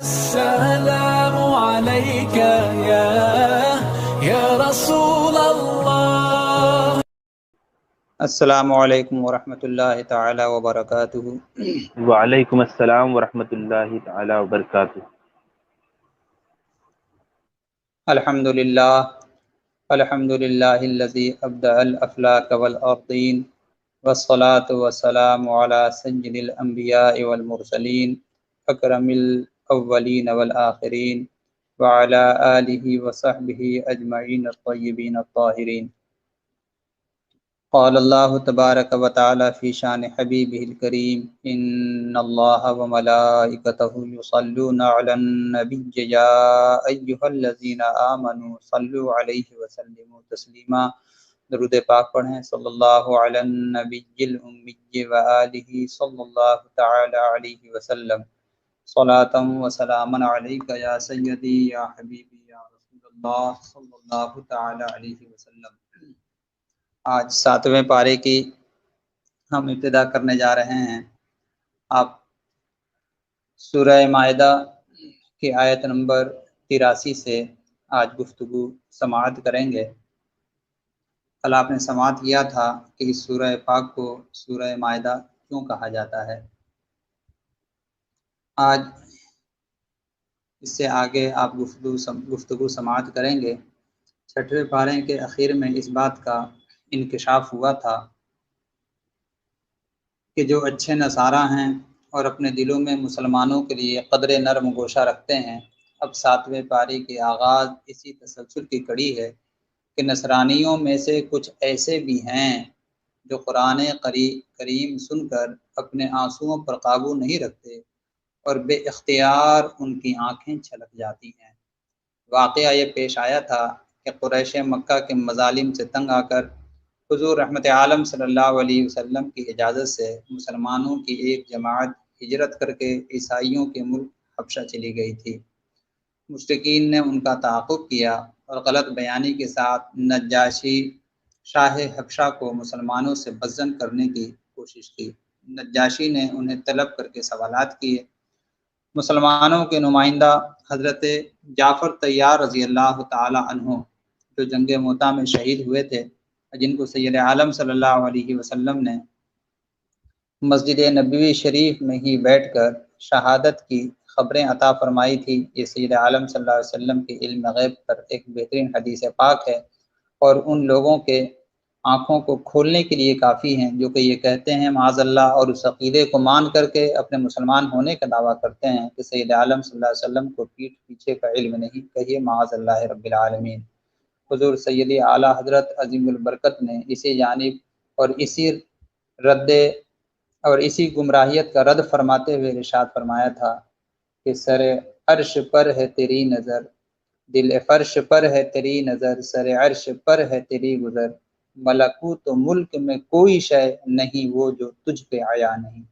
السلام عليك يا رسول الله. السلام علیکم ورحمۃ اللہ تعالی وبرکاتہ۔ وعلیکم السلام ورحمۃ اللہ تعالی وبرکاتہ۔ الحمد للہ الذی ابدع الافلاک والارضین والصلاة والسلام علی سید الانبیاء والمرسلین اکرم الاولین والآخرین وعلی آلہ وصحبہ اجمعین الطیبین الطاہرین۔ قال اللہ تبارک و تعالی فی شان حبیبہ الکریم ان اللہ وملائکتہ یصلون علی النبی یا ایہا الذین آمنوا صلوا علیہ وسلموا تسلیما۔ درود پاک پڑھیں صلی اللہ علی النبی الامی وآلہ صلی اللہ تعالی علیہ وسلم۔ صلاۃ و سلاما علیک یا سیدی یا حبیبی یا رسول اللہ صلی اللہ تعالی علیہ وسلم۔ آج 7ویں پارے کی ہم ابتدا کرنے جا رہے ہیں۔ آپ سورہ مائدہ کی آیت نمبر 83 سے آج گفتگو سماعت کریں گے۔ کل آپ نے سماعت کیا تھا کہ اس سورہ پاک کو سورہ مائدہ کیوں کہا جاتا ہے۔ آج اس سے آگے آپ گفتگو سماعت کریں گے۔ 6ویں پارے کے اخیر میں اس بات کا انکشاف ہوا تھا کہ جو اچھے نصارہ ہیں اور اپنے دلوں میں مسلمانوں کے لیے قدر نرم گوشہ رکھتے ہیں، اب 7ویں پاری کے آغاز اسی تسلسل کی کڑی ہے کہ نصرانیوں میں سے کچھ ایسے بھی ہیں جو قرآن کریم سن کر اپنے آنسوؤں پر قابو نہیں رکھتے اور بے اختیار ان کی آنکھیں چھلک جاتی ہیں۔ واقعہ یہ پیش آیا تھا کہ قریش مکہ کے مظالم سے تنگ آ کر حضور رحمت عالم صلی اللہ علیہ وسلم کی اجازت سے مسلمانوں کی ایک جماعت ہجرت کر کے عیسائیوں کے ملک حبشہ چلی گئی تھی۔ مشرکین نے ان کا تعاقب کیا اور غلط بیانی کے ساتھ نجاشی شاہ حبشہ کو مسلمانوں سے بدظن کرنے کی کوشش کی۔ نجاشی نے انہیں طلب کر کے سوالات کیے۔ مسلمانوں کے نمائندہ حضرت جعفر طیار رضی اللہ تعالی عنہ جو جنگ موتا میں شہید ہوئے تھے، جن کو سید عالم صلی اللہ علیہ وسلم نے مسجد نبوی شریف میں ہی بیٹھ کر شہادت کی خبریں عطا فرمائی تھی۔ یہ سید عالم صلی اللہ علیہ وسلم کے علم غیب پر ایک بہترین حدیث پاک ہے اور ان لوگوں کے آنکھوں کو کھولنے کے لیے کافی ہیں جو کہ یہ کہتے ہیں معاذ اللہ اور اس عقیدے کو مان کر کے اپنے مسلمان ہونے کا دعویٰ کرتے ہیں کہ سید عالم صلی اللہ علیہ وسلم کو پیٹھ پیچھے کا علم نہیں، کہیے معاذ اللہ رب العالمین۔ حضور سیدی اعلیٰ حضرت عظیم البرکت نے اسی جانب اور اسی گمراہیت کا رد فرماتے ہوئے ارشاد فرمایا تھا کہ سر عرش پر ہے تیری نظر، دل فرش پر ہے تیری نظر، سر عرش پر ہے تیری گزر، ملکوت و ملک میں کوئی شے نہیں وہ جو تجھ پہ آیا نہیں۔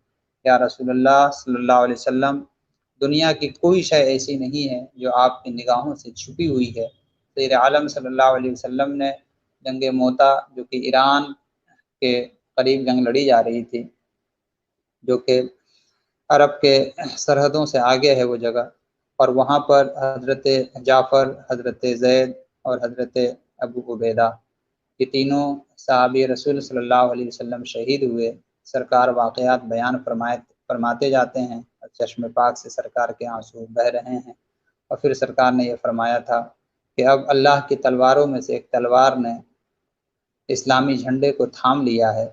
یا رسول اللہ صلی اللہ علیہ وسلم، دنیا کی کوئی شے ایسی نہیں ہے جو آپ کی نگاہوں سے چھپی ہوئی ہے۔ سید عالم صلی اللہ علیہ وسلم نے جنگ موتا جو کہ ایران کے قریب جنگ لڑی جا رہی تھی، جو کہ عرب کے سرحدوں سے آگے ہے وہ جگہ، اور وہاں پر حضرت جعفر، حضرت زید اور حضرت ابو عبیدہ یہ تینوں صحابی رسول صلی اللہ علیہ وسلم شہید ہوئے۔ سرکار واقعات بیان فرماتے جاتے ہیں اور چشم پاک سے سرکار کے آنسو بہہ رہے ہیں، اور پھر سرکار نے یہ فرمایا تھا کہ اب اللہ کی تلواروں میں سے ایک تلوار نے اسلامی جھنڈے کو تھام لیا ہے،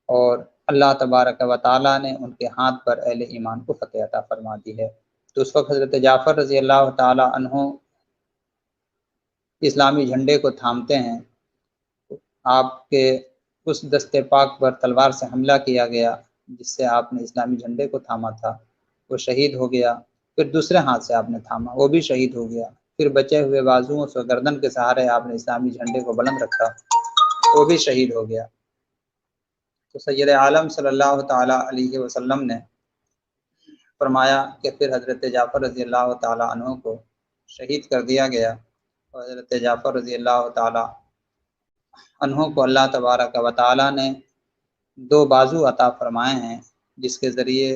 اور اللہ تبارک و تعالیٰ نے ان کے ہاتھ پر اہل ایمان کو فتح عطا فرما دی ہے۔ تو اس وقت حضرت جعفر رضی اللہ تعالیٰ عنہ اسلامی جھنڈے کو تھامتے ہیں۔ آپ کے اس دست پاک پر تلوار سے حملہ کیا گیا جس سے آپ نے اسلامی جھنڈے کو تھاما تھا، وہ شہید ہو گیا۔ پھر دوسرے ہاتھ سے آپ نے تھاما، وہ بھی شہید ہو گیا۔ پھر بچے ہوئے بازوؤں سے گردن کے سہارے آپ نے اسلامی جھنڈے کو بلند رکھا، وہ بھی شہید ہو گیا۔ تو سید عالم صلی اللہ تعالیٰ علیہ وسلم نے فرمایا کہ پھر حضرت جعفر رضی اللہ تعالیٰ عنہ کو شہید کر دیا گیا، اور حضرت جعفر رضی اللہ تعالیٰ عنہ کو اللہ تبارک و تعالیٰ نے 2 بازو عطا فرمائے ہیں، جس کے ذریعے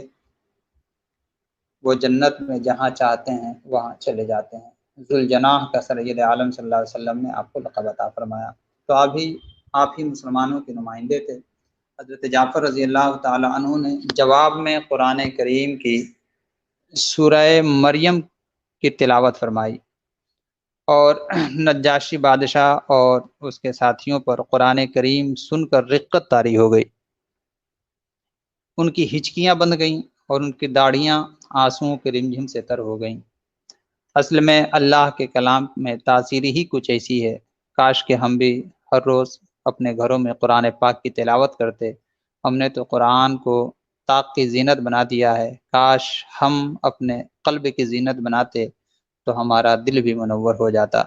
وہ جنت میں جہاں چاہتے ہیں وہاں چلے جاتے ہیں۔ ذوالجناح کا سید عالم صلی اللہ علیہ وسلم نے آپ کو لقب عطا فرمایا۔ تو آپ ہی مسلمانوں کے نمائندے تھے۔ حضرت جعفر رضی اللہ تعالی عنہ نے جواب میں قرآن کریم کی سورہ مریم کی تلاوت فرمائی، اور نجاشی بادشاہ اور اس کے ساتھیوں پر قرآن کریم سن کر رقت طاری ہو گئی، ان کی ہچکیاں بند گئیں اور ان کی داڑھیاں آنسوؤں کے رمجھم سے تر ہو گئیں۔ اصل میں اللہ کے کلام میں تاثیر ہی کچھ ایسی ہے، کاش کہ ہم بھی ہر روز اپنے گھروں میں قرآن پاک کی تلاوت کرتے۔ ہم نے تو قرآن کو طاق کی زینت بنا دیا ہے، کاش ہم اپنے قلب کی زینت بناتے تو ہمارا دل بھی منور ہو جاتا،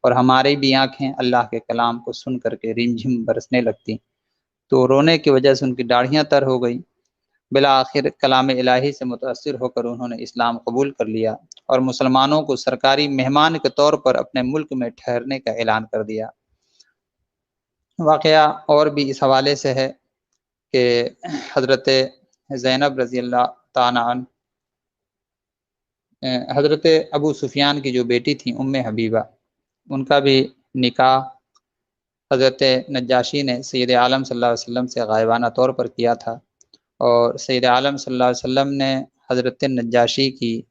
اور ہماری بھی آنکھیں اللہ کے کلام کو سن کر کے رمجھم برسنے لگتی۔ تو رونے کی وجہ سے ان کی داڑھیاں تر ہو گئی۔ بالآخر کلام الہی سے متاثر ہو کر انہوں نے اسلام قبول کر لیا اور مسلمانوں کو سرکاری مہمان کے طور پر اپنے ملک میں ٹھہرنے کا اعلان کر دیا۔ واقعہ اور بھی اس حوالے سے ہے کہ حضرت زینب رضی اللہ تعالیٰ عنہ، حضرت ابو سفیان کی جو بیٹی تھی ام حبیبہ، ان کا بھی نکاح حضرت نجاشی نے سید عالم صلی اللہ علیہ وسلم سے غائبانہ طور پر کیا تھا، اور سید عالم صلی اللہ علیہ وسلم نے حضرت نجاشی کی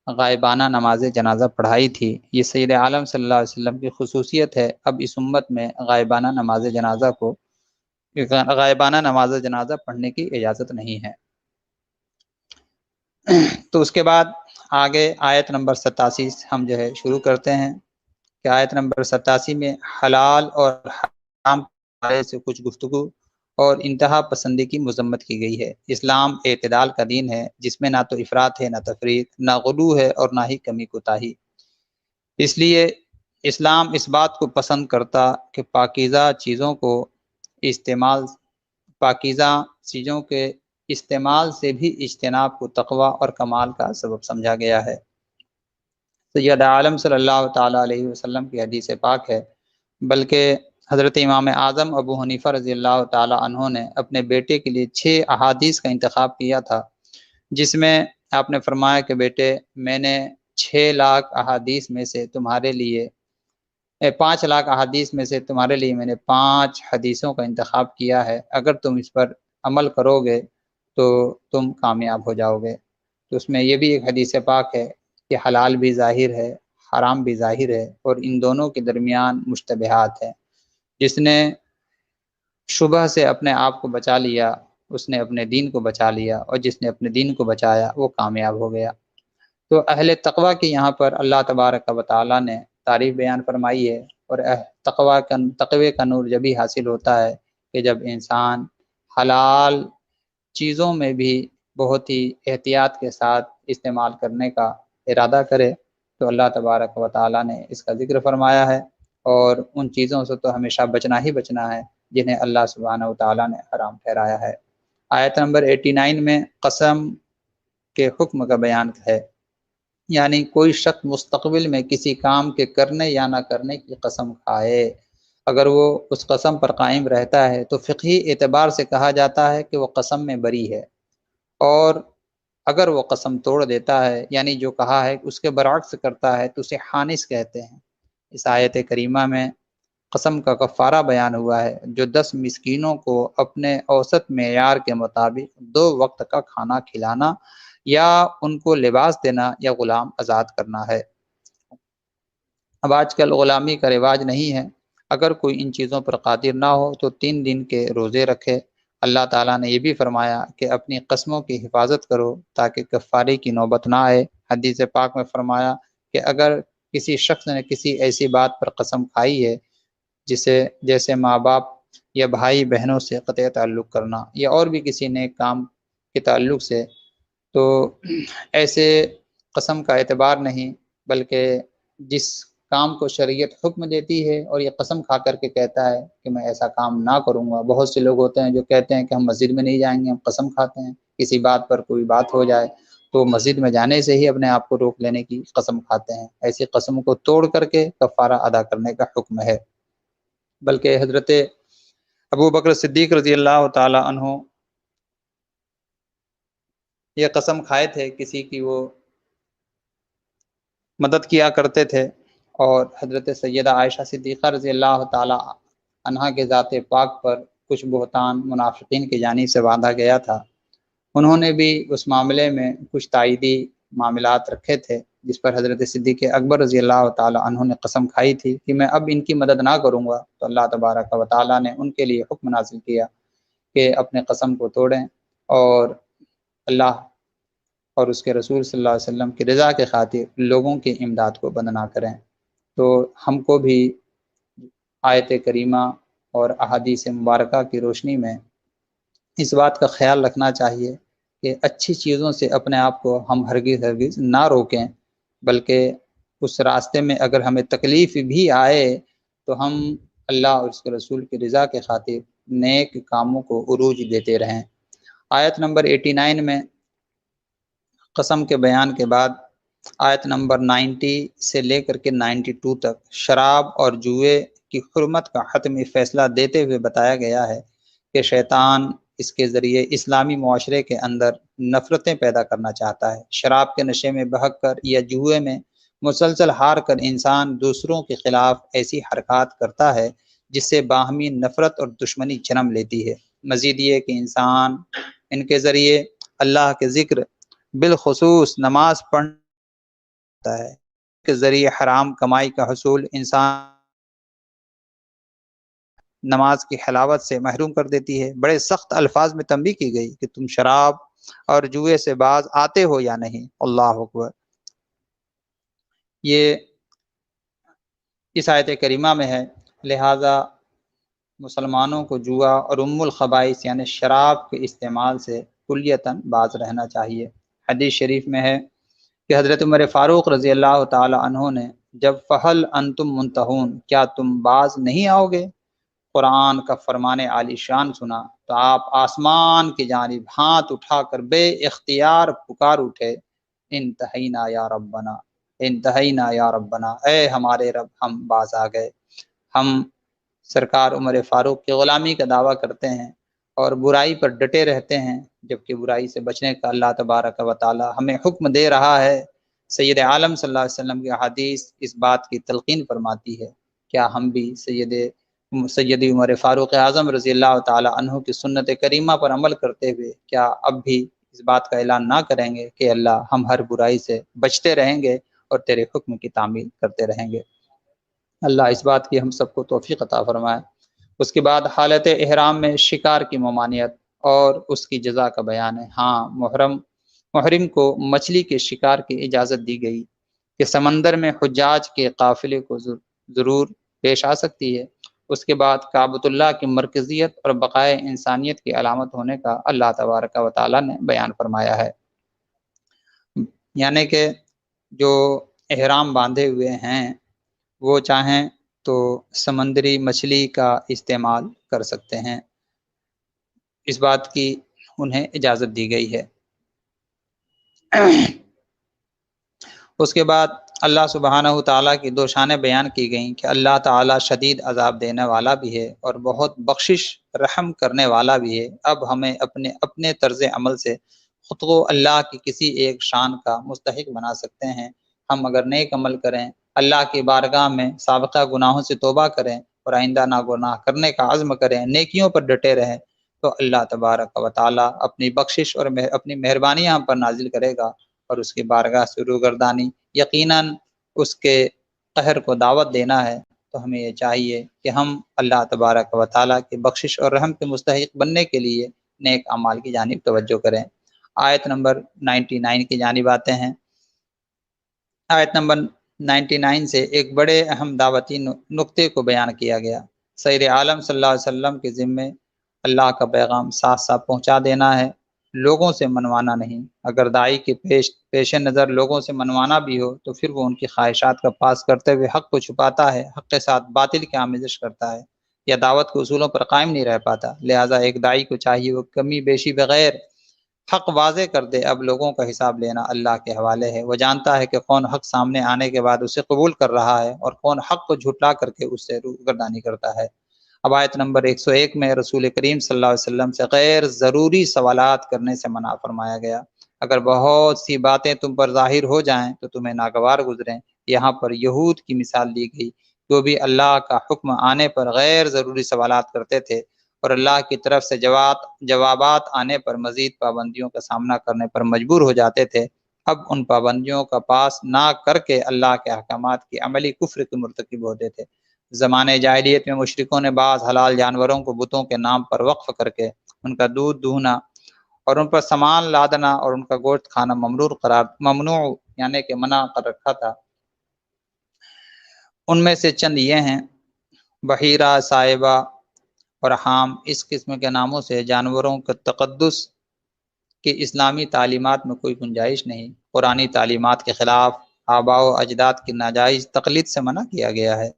غائبانہ نماز جنازہ پڑھائی تھی۔ یہ سید عالم صلی اللہ علیہ وسلم کی خصوصیت ہے، اب اس امت میں غائبانہ نماز جنازہ پڑھنے کی اجازت نہیں ہے۔ تو اس کے بعد آگے آیت نمبر 87 ہم شروع کرتے ہیں کہ آیت نمبر 87 میں حلال اور حرام سے کچھ گفتگو اور انتہا پسندی کی مذمت کی گئی ہے۔ اسلام اعتدال کا دین ہے، جس میں نہ تو افراط ہے، نہ تفریط، نہ غلو ہے اور نہ ہی کمی کوتاہی۔ اس لیے اسلام اس بات کو پسند کرتا کہ پاکیزہ چیزوں کے استعمال سے بھی اجتناب کو تقوی اور کمال کا سبب سمجھا گیا ہے۔ سید عالم صلی اللہ تعالیٰ علیہ وسلم کی حدیث پاک ہے، بلکہ حضرت امام اعظم ابو حنیفہ رضی اللہ تعالیٰ عنہ نے اپنے بیٹے کے لیے 6 احادیث کا انتخاب کیا تھا، جس میں آپ نے فرمایا کہ بیٹے، میں نے 6 لاکھ احادیث میں سے تمہارے لیے 5 لاکھ احادیث میں سے تمہارے لیے میں نے 5 حدیثوں کا انتخاب کیا ہے، اگر تم اس پر عمل کرو گے تو تم کامیاب ہو جاؤ گے۔ تو اس میں یہ بھی ایک حدیث پاک ہے کہ حلال بھی ظاہر ہے، حرام بھی ظاہر ہے، اور ان دونوں کے درمیان مشتبہات ہیں۔ جس نے شبہ سے اپنے آپ کو بچا لیا، اس نے اپنے دین کو بچا لیا، اور جس نے اپنے دین کو بچایا وہ کامیاب ہو گیا۔ تو اہل تقوی کی یہاں پر اللہ تبارک و تعالیٰ نے تعریف بیان فرمائی ہے، اور تقوی کا نور جبھی حاصل ہوتا ہے کہ جب انسان حلال چیزوں میں بھی بہت ہی احتیاط کے ساتھ استعمال کرنے کا ارادہ کرے۔ تو اللہ تبارک و تعالیٰ نے اس کا ذکر فرمایا ہے، اور ان چیزوں سے تو ہمیشہ بچنا ہی بچنا ہے جنہیں اللہ سبحانہ و تعالیٰ نے حرام ٹھہرایا ہے۔ آیت نمبر 89 میں قسم کے حکم کا بیان ہے، یعنی کوئی شخص مستقبل میں کسی کام کے کرنے یا نہ کرنے کی قسم کھائے، اگر وہ اس قسم پر قائم رہتا ہے تو فقہی اعتبار سے کہا جاتا ہے کہ وہ قسم میں بری ہے، اور اگر وہ قسم توڑ دیتا ہے، یعنی جو کہا ہے اس کے برعکس کرتا ہے، تو اسے حانث کہتے ہیں۔ اس آیت کریمہ میں قسم کا کفارہ بیان ہوا ہے، جو 10 مسکینوں کو اپنے اوسط معیار کے مطابق 2 وقت کا کھانا کھلانا، یا ان کو لباس دینا، یا غلام آزاد کرنا ہے۔ اب آج کل غلامی کا رواج نہیں ہے، اگر کوئی ان چیزوں پر قادر نہ ہو تو 3 دن کے روزے رکھے۔ اللہ تعالیٰ نے یہ بھی فرمایا کہ اپنی قسموں کی حفاظت کرو تاکہ کفارے کی نوبت نہ آئے۔ حدیث پاک میں فرمایا کہ اگر کسی شخص نے کسی ایسی بات پر قسم کھائی ہے جیسے ماں باپ یا بھائی بہنوں سے قطع تعلق کرنا، یا اور بھی کسی نیک کام کے تعلق سے، تو ایسے قسم کا اعتبار نہیں، بلکہ جس کام کو شریعت حکم دیتی ہے اور یہ قسم کھا کر کے کہتا ہے کہ میں ایسا کام نہ کروں گا۔ بہت سے لوگ ہوتے ہیں جو کہتے ہیں کہ ہم مسجد میں نہیں جائیں گے، ہم قسم کھاتے ہیں، کسی بات پر کوئی بات ہو جائے تو مسجد میں جانے سے ہی اپنے آپ کو روک لینے کی قسم کھاتے ہیں۔ ایسی قسم کو توڑ کر کے کفارہ ادا کرنے کا حکم ہے۔ بلکہ حضرت ابو بکر صدیق رضی اللہ تعالی عنہ یہ قسم کھائے تھے کسی کی وہ مدد کیا کرتے تھے، اور حضرت سیدہ عائشہ صدیقہ رضی اللہ تعالی عنہا کے ذات پاک پر کچھ بہتان منافقین کی جانب سے باندھا گیا تھا، انہوں نے بھی اس معاملے میں کچھ تائیدی معاملات رکھے تھے، جس پر حضرت صدیق اکبر رضی اللہ تعالی عنہ نے قسم کھائی تھی کہ میں اب ان کی مدد نہ کروں گا، تو اللہ تبارک و تعالی نے ان کے لیے حکم نازل کیا کہ اپنے قسم کو توڑیں اور اللہ اور اس کے رسول صلی اللہ علیہ وسلم کی رضا کے خاطر لوگوں کی امداد کو بند نہ کریں۔ تو ہم کو بھی آیت کریمہ اور احادیث مبارکہ کی روشنی میں اس بات کا خیال رکھنا چاہیے کہ اچھی چیزوں سے اپنے آپ کو ہم ہرگز نہ روکیں، بلکہ اس راستے میں اگر ہمیں تکلیف بھی آئے تو ہم اللہ اور اس کے رسول کی رضا کے خاطر نیک کاموں کو عروج دیتے رہیں۔ آیت نمبر 89 میں قسم کے بیان کے بعد آیت نمبر 90 سے لے کر کے 92 تک شراب اور جوئے کی حرمت کا حتمی فیصلہ دیتے ہوئے بتایا گیا ہے کہ شیطان اس کے ذریعے اسلامی معاشرے کے اندر نفرتیں پیدا کرنا چاہتا ہے۔ شراب کے نشے میں بہک کر یا جوئے میں مسلسل ہار کر انسان دوسروں کے خلاف ایسی حرکات کرتا ہے جس سے باہمی نفرت اور دشمنی جنم لیتی ہے۔ مزید یہ کہ انسان ان کے ذریعے اللہ کے ذکر بالخصوص نماز پڑھتا ہے کے ذریعے حرام کمائی کا حصول انسان نماز کی حلاوت سے محروم کر دیتی ہے۔ بڑے سخت الفاظ میں تنبیہ کی گئی کہ تم شراب اور جوئے سے باز آتے ہو یا نہیں۔ اللہ اکبر۔ یہ اس آیت کریمہ میں ہے، لہذا مسلمانوں کو جوا اور الخبائث یعنی شراب کے استعمال سے کلیتاً باز رہنا چاہیے۔ حدیث شریف میں ہے کہ حضرت عمر فاروق رضی اللہ تعالی عنہ نے جب فہل انتم منتہون، کیا تم باز نہیں آؤ گے، قرآن کا فرمان عالی شان سنا تو آپ آسمان کی جانب ہاتھ اٹھا کر بے اختیار پکار اٹھے، انتہینا یا ربنا، انتہینا یا ربنا، اے ہمارے رب ہم باز آ گئے۔ ہم سرکار عمر فاروق کی غلامی کا دعویٰ کرتے ہیں اور برائی پر ڈٹے رہتے ہیں، جبکہ برائی سے بچنے کا اللہ تبارک و تعالی ہمیں حکم دے رہا ہے۔ سید عالم صلی اللہ علیہ وسلم کی حدیث اس بات کی تلقین فرماتی ہے۔ کیا ہم بھی سیدی عمر فاروق اعظم رضی اللہ تعالی عنہ کی سنت کریمہ پر عمل کرتے ہوئے کیا اب بھی اس بات کا اعلان نہ کریں گے کہ اللہ ہم ہر برائی سے بچتے رہیں گے اور تیرے حکم کی تعمیل کرتے رہیں گے۔ اللہ اس بات کی ہم سب کو توفیق عطا فرمائے۔ اس کے بعد حالت احرام میں شکار کی ممانعت اور اس کی جزا کا بیان ہے۔ ہاں، محرم کو مچھلی کے شکار کی اجازت دی گئی کہ سمندر میں حجاج کے قافلے کو ضرور پیش آ سکتی ہے۔ اس کے بعد کعبۃ اللہ کی مرکزیت اور بقائے انسانیت کی علامت ہونے کا اللہ تبارک و تعالی نے بیان فرمایا ہے، یعنی کہ جو احرام باندھے ہوئے ہیں وہ چاہیں تو سمندری مچھلی کا استعمال کر سکتے ہیں، اس بات کی انہیں اجازت دی گئی ہے۔ اس کے بعد اللہ سبحانہ تعالیٰ کی دو شانیں بیان کی گئیں کہ اللہ تعالیٰ شدید عذاب دینے والا بھی ہے اور بہت بخشش رحم کرنے والا بھی ہے۔ اب ہمیں اپنے طرز عمل سے خود کو اللہ کی کسی ایک شان کا مستحق بنا سکتے ہیں۔ ہم اگر نیک عمل کریں، اللہ کی بارگاہ میں سابقہ گناہوں سے توبہ کریں اور آئندہ ناگناہ کرنے کا عزم کریں، نیکیوں پر ڈٹے رہیں، تو اللہ تبارک و تعالیٰ اپنی بخشش اور اپنی مہربانیاں ہم پر نازل کرے گا اور اس کی بارگاہ سے روگردانی یقیناً اس کے قہر کو دعوت دینا ہے۔ تو ہمیں یہ چاہیے کہ ہم اللہ تبارک و تعالیٰ کی بخشش اور رحم کے مستحق بننے کے لیے نیک اعمال کی جانب توجہ کریں۔ آیت نمبر 99 کی جانب آتے ہیں۔ آیت نمبر 99 سے ایک بڑے اہم دعوتی نقطے کو بیان کیا گیا۔ سید عالم صلی اللہ علیہ وسلم کے ذمے اللہ کا پیغام صاف صاف پہنچا دینا ہے، لوگوں سے منوانا نہیں۔ اگر داعی کے پیش نظر لوگوں سے منوانا بھی ہو تو پھر وہ ان کی خواہشات کا پاس کرتے ہوئے حق کو چھپاتا ہے، حق کے ساتھ باطل کی آمیزش کرتا ہے یا دعوت کے اصولوں پر قائم نہیں رہ پاتا۔ لہٰذا ایک داعی کو چاہیے وہ کمی بیشی بغیر حق واضح کر دے۔ اب لوگوں کا حساب لینا اللہ کے حوالے ہے، وہ جانتا ہے کہ کون حق سامنے آنے کے بعد اسے قبول کر رہا ہے اور کون حق کو جھٹلا کر کے اس سے روگردانی کرتا ہے۔ اب آیت نمبر 101 میں رسول کریم صلی اللہ علیہ وسلم سے غیر ضروری سوالات کرنے سے منع فرمایا گیا۔ اگر بہت سی باتیں تم پر ظاہر ہو جائیں تو تمہیں ناگوار گزریں۔ یہاں پر یہود کی مثال دی گئی، جو بھی اللہ کا حکم آنے پر غیر ضروری سوالات کرتے تھے اور اللہ کی طرف سے جوابات آنے پر مزید پابندیوں کا سامنا کرنے پر مجبور ہو جاتے تھے۔ اب ان پابندیوں کا پاس نہ کر کے اللہ کے احکامات کی عملی کفر کے مرتکب ہوتے تھے۔ زمانے جاہلیت میں مشرکوں نے بعض حلال جانوروں کو بتوں کے نام پر وقف کر کے ان کا دودھ دوہنا اور ان پر سامان لادنا اور ان کا گوشت کھانا ممنوع یعنی کہ منع کر رکھا تھا۔ ان میں سے چند یہ ہیں: بحیرہ، صائبہ اور حام۔ اس قسم کے ناموں سے جانوروں کے تقدس کی اسلامی تعلیمات میں کوئی گنجائش نہیں۔ قرآنی تعلیمات کے خلاف آباء و اجداد کی ناجائز تقلید سے منع کیا گیا ہے۔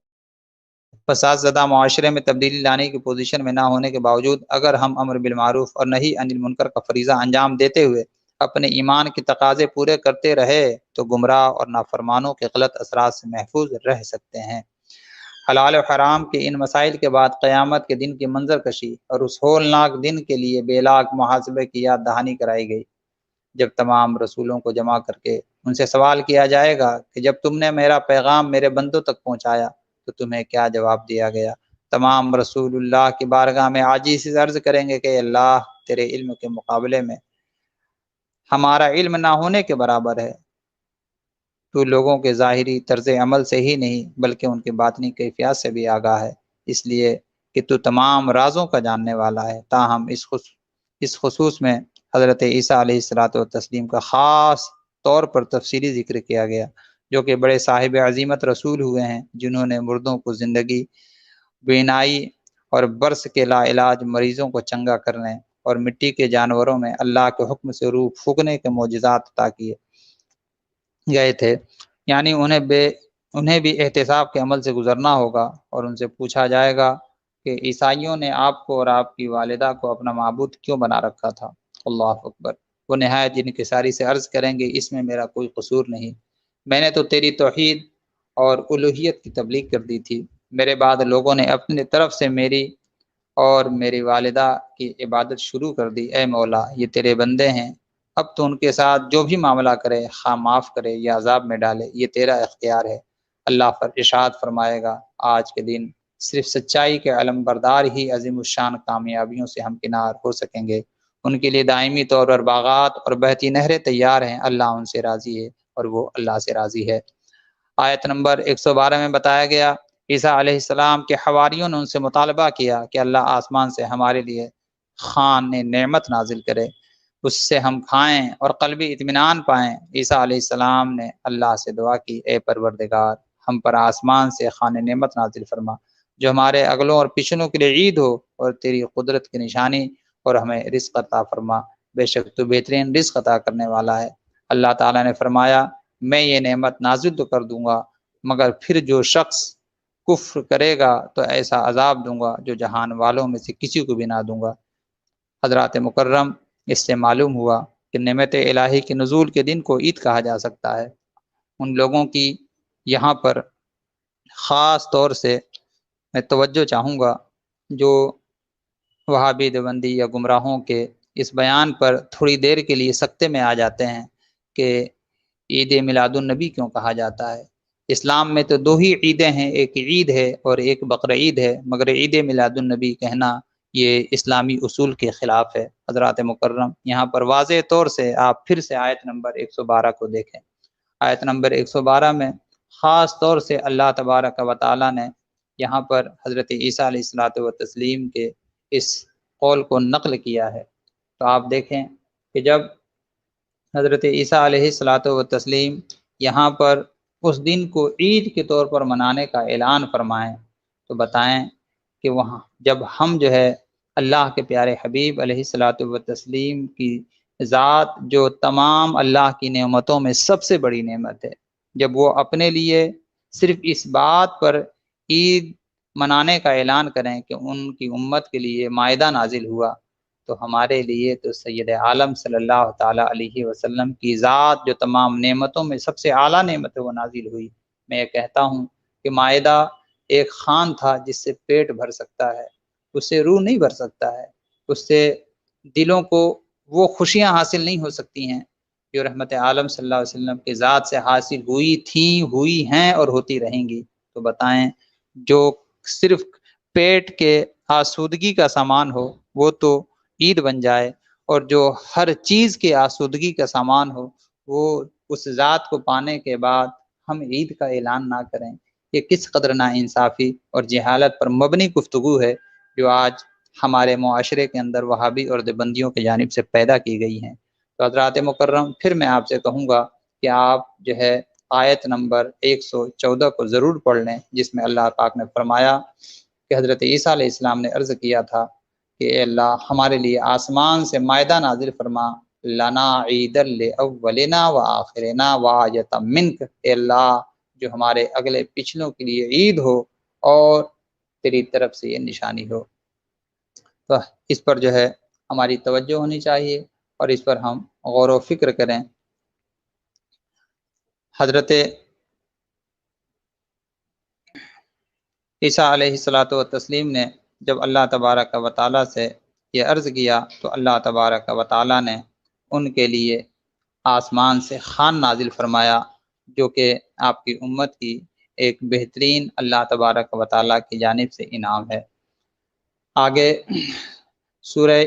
فساد زدہ معاشرے میں تبدیلی لانے کی پوزیشن میں نہ ہونے کے باوجود اگر ہم امر بالمعروف اور نہی عن المنکر کا فریضہ انجام دیتے ہوئے اپنے ایمان کے تقاضے پورے کرتے رہے تو گمراہ اور نافرمانوں کے غلط اثرات سے محفوظ رہ سکتے ہیں۔ حلال و حرام کے ان مسائل کے بعد قیامت کے دن کی منظر کشی اور اس ہولناک دن کے لیے بے لاگ محاسبے کی یاد دہانی کرائی گئی، جب تمام رسولوں کو جمع کر کے ان سے سوال کیا جائے گا کہ جب تم نے میرا پیغام میرے بندوں تک پہنچایا تو تمہیں کیا جواب دیا گیا؟ تمام رسول اللہ کی بارگاہ میں عاجزی سے عرض کریں گے کہ اللہ، تیرے علم کے مقابلے میں ہمارا علم نہ ہونے کے برابر ہے۔ تو لوگوں کے ظاہری طرز عمل سے ہی نہیں بلکہ ان کی باطنی کیفیات سے بھی آگاہ ہے، اس لیے کہ تو تمام رازوں کا جاننے والا ہے۔ تاہم اس خصوص میں حضرت عیسیٰ علیہ الصلوۃ والتسلیم کا خاص طور پر تفصیلی ذکر کیا گیا، جو کہ بڑے صاحب عظیمت رسول ہوئے ہیں، جنہوں نے مردوں کو زندگی، بینائی اور برس کے لا علاج مریضوں کو چنگا کرنے اور مٹی کے جانوروں میں اللہ کے حکم سے روح پھونکنے کے معجزات عطا کیے گئے تھے۔ یعنی انہیں بھی احتساب کے عمل سے گزرنا ہوگا اور ان سے پوچھا جائے گا کہ عیسائیوں نے آپ کو اور آپ کی والدہ کو اپنا معبود کیوں بنا رکھا تھا؟ اللہ اکبر۔ وہ نہایت انکساری سے عرض کریں گے، اس میں میرا کوئی قصور نہیں، میں نے تو تیری توحید اور الوہیت کی تبلیغ کر دی تھی۔ میرے بعد لوگوں نے اپنی طرف سے میری اور میری والدہ کی عبادت شروع کر دی۔ اے مولا، یہ تیرے بندے ہیں، اب تو ان کے ساتھ جو بھی معاملہ کرے، خواہ معاف کرے یا عذاب میں ڈالے، یہ تیرا اختیار ہے۔ اللہ ارشاد فرمائے گا، آج کے دن صرف سچائی کے علم بردار ہی عظیم الشان کامیابیوں سے ہمکنار ہو سکیں گے۔ ان کے لیے دائمی طور پر باغات اور بہتی نہریں تیار ہیں، اللہ ان سے راضی ہے اور وہ اللہ سے راضی ہے۔ آیت نمبر 112 میں بتایا گیا، عیسیٰ علیہ السلام کے حواریوں نے ان سے مطالبہ کیا کہ اللہ آسمان سے ہمارے لیے خوان نعمت نازل کرے، اس سے ہم کھائیں اور قلبی اطمینان پائیں۔ عیسیٰ علیہ السلام نے اللہ سے دعا کی، اے پروردگار، ہم پر آسمان سے خوان نعمت نازل فرما، جو ہمارے اگلوں اور پچھلوں کے لیے عید ہو اور تیری قدرت کی نشانی، اور ہمیں رزق عطا فرما، بے شک تو بہترین رزق عطا کرنے والا ہے۔ اللہ تعالیٰ نے فرمایا، میں یہ نعمت نازل تو کر دوں گا، مگر پھر جو شخص کفر کرے گا تو ایسا عذاب دوں گا جو جہان والوں میں سے کسی کو بھی نہ دوں گا۔ حضرات مکرم، اس سے معلوم ہوا کہ نعمت الہی کے نزول کے دن کو عید کہا جا سکتا ہے۔ ان لوگوں کی یہاں پر خاص طور سے میں توجہ چاہوں گا جو وہابی دیوبندی یا گمراہوں کے اس بیان پر تھوڑی دیر کے لیے سکتے میں آ جاتے ہیں کہ عید میلاد النبی کیوں کہا جاتا ہے۔ اسلام میں تو دو ہی عیدیں ہیں، ایک عید ہے اور ایک بقرعید ہے، مگر عید میلاد النبی کہنا یہ اسلامی اصول کے خلاف ہے۔ حضرات مکرم، یہاں پر واضح طور سے آپ پھر سے آیت نمبر 112 کو دیکھیں۔ آیت نمبر 112 میں خاص طور سے اللہ تبارک و تعالیٰ نے یہاں پر حضرت عیسیٰ علیہ الصلوۃ والتسلیم کے اس قول کو نقل کیا ہے۔ تو آپ دیکھیں کہ جب حضرت عیسیٰ علیہ الصلوۃ والتسلیم یہاں پر اس دن کو عید کے طور پر منانے کا اعلان فرمائیں تو بتائیں کہ وہاں جب ہم جو ہے اللہ کے پیارے حبیب علیہ الصلوۃ والتسلیم کی ذات جو تمام اللہ کی نعمتوں میں سب سے بڑی نعمت ہے، جب وہ اپنے لیے صرف اس بات پر عید منانے کا اعلان کریں کہ ان کی امت کے لیے مائدہ نازل ہوا، تو ہمارے لیے تو سید عالم صلی اللہ تعالیٰ علیہ وسلم کی ذات جو تمام نعمتوں میں سب سے اعلیٰ نعمت ہے وہ نازل ہوئی۔ میں یہ کہتا ہوں کہ مائدہ ایک خوان تھا جس سے پیٹ بھر سکتا ہے، اس سے روح نہیں بھر سکتا ہے، اس سے دلوں کو وہ خوشیاں حاصل نہیں ہو سکتی ہیں جو رحمت عالم صلی اللہ علیہ وسلم کی ذات سے حاصل ہوئی تھیں، ہوئی ہیں اور ہوتی رہیں گی، تو بتائیں جو صرف پیٹ کے آسودگی کا سامان ہو وہ تو عید بن جائے، اور جو ہر چیز کے آسودگی کا سامان ہو وہ اس ذات کو پانے کے بعد ہم عید کا اعلان نہ کریں، یہ کس قدر ناانصافی اور جہالت پر مبنی گفتگو ہے جو آج ہمارے معاشرے کے اندر وہابی اور دیوبندیوں کی جانب سے پیدا کی گئی ہیں۔ تو حضرات مکرم، پھر میں آپ سے کہوں گا کہ آپ جو ہے آیت نمبر 114 کو ضرور پڑھ لیں، جس میں اللہ پاک نے فرمایا کہ حضرت عیسیٰ علیہ السلام نے عرض کیا تھا کہ اے اللہ ہمارے لیے آسمان سے مائدہ نازل فرما، لنا عید الاولنا و آخرنا و آیۃ منک، اے اللہ جو ہمارے اگلے پچھلوں کے لیے عید ہو اور تیری طرف سے یہ نشانی ہو۔ تو اس پر جو ہے ہماری توجہ ہونی چاہیے اور اس پر ہم غور و فکر کریں۔ حضرت عیسیٰ علیہ الصلاۃ والتسلیم نے جب اللہ تبارک و تعالیٰ سے یہ عرض کیا تو اللہ تبارک و تعالیٰ نے ان کے لیے آسمان سے خوان نازل فرمایا، جو کہ آپ کی امت کی ایک بہترین اللہ تبارک و تعالیٰ کی جانب سے انعام ہے۔ آگے سورہ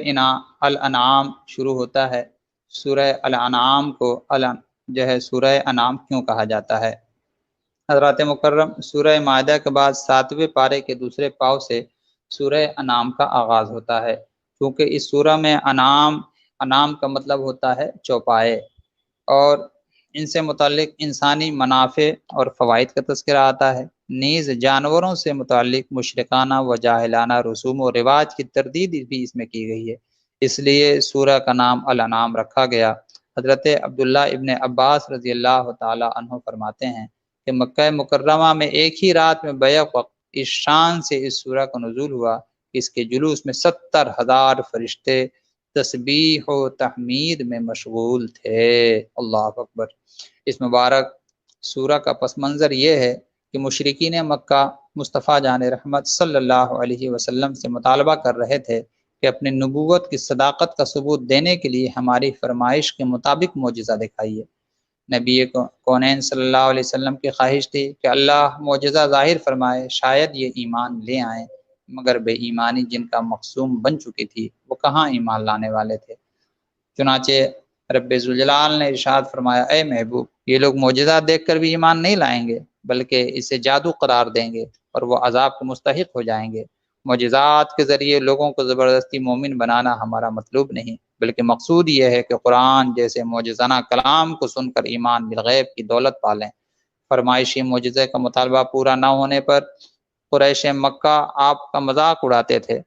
الانعام شروع ہوتا ہے۔ سورہ الانعام کو جو ہے سورہ انعام کیوں کہا جاتا ہے؟ حضرات مکرم، سورہ مائدہ کے بعد 7ویں پارے کے دوسرے پاؤ سے سورہ انعام کا آغاز ہوتا ہے، کیونکہ اس سورہ میں انعام کا مطلب ہوتا ہے چوپائے، اور ان سے متعلق انسانی منافع اور فوائد کا تذکرہ آتا ہے، نیز جانوروں سے متعلق مشرکانہ و جاہلانہ رسوم و رواج کی تردید بھی اس میں کی گئی ہے، اس لیے سورہ کا نام الانعام رکھا گیا۔ حضرت عبداللہ ابن عباس رضی اللہ تعالی عنہ فرماتے ہیں کہ مکہ مکرمہ میں ایک ہی رات میں بیک وقت اس شان سے اس سورہ کا نزول ہوا کہ اس کے جلوس میں 70,000 فرشتے تسبیح و تحمید میں مشغول تھے۔ اللہ اکبر۔ اس مبارک سورہ کا پس منظر یہ ہے کہ مشرکین مکہ مصطفیٰ جان رحمت صلی اللہ علیہ وسلم سے مطالبہ کر رہے تھے کہ اپنی نبوت کی صداقت کا ثبوت دینے کے لیے ہماری فرمائش کے مطابق معجزہ دکھائیے۔ نبی کونین صلی اللہ علیہ وسلم کی خواہش تھی کہ اللہ معجزہ ظاہر فرمائے، شاید یہ ایمان لے آئیں، مگر بے ایمانی جن کا مقسوم بن چکی تھی وہ کہاں ایمان لانے والے تھے۔ چنانچہ رب ذوالجلال نے ارشاد فرمایا، اے محبوب، یہ لوگ معجزات دیکھ کر بھی ایمان نہیں لائیں گے بلکہ اسے جادو قرار دیں گے اور وہ عذاب کے مستحق ہو جائیں گے۔ معجزات کے ذریعے لوگوں کو زبردستی مومن بنانا ہمارا مطلوب نہیں، بلکہ مقصود یہ ہے کہ قرآن جیسے معجزانہ کلام کو سن کر ایمان بالغیب کی دولت پالیں۔ فرمائشی معجزے کا مطالبہ پورا نہ ہونے پر قریش مکہ آپ کا مذاق اڑاتے تھے،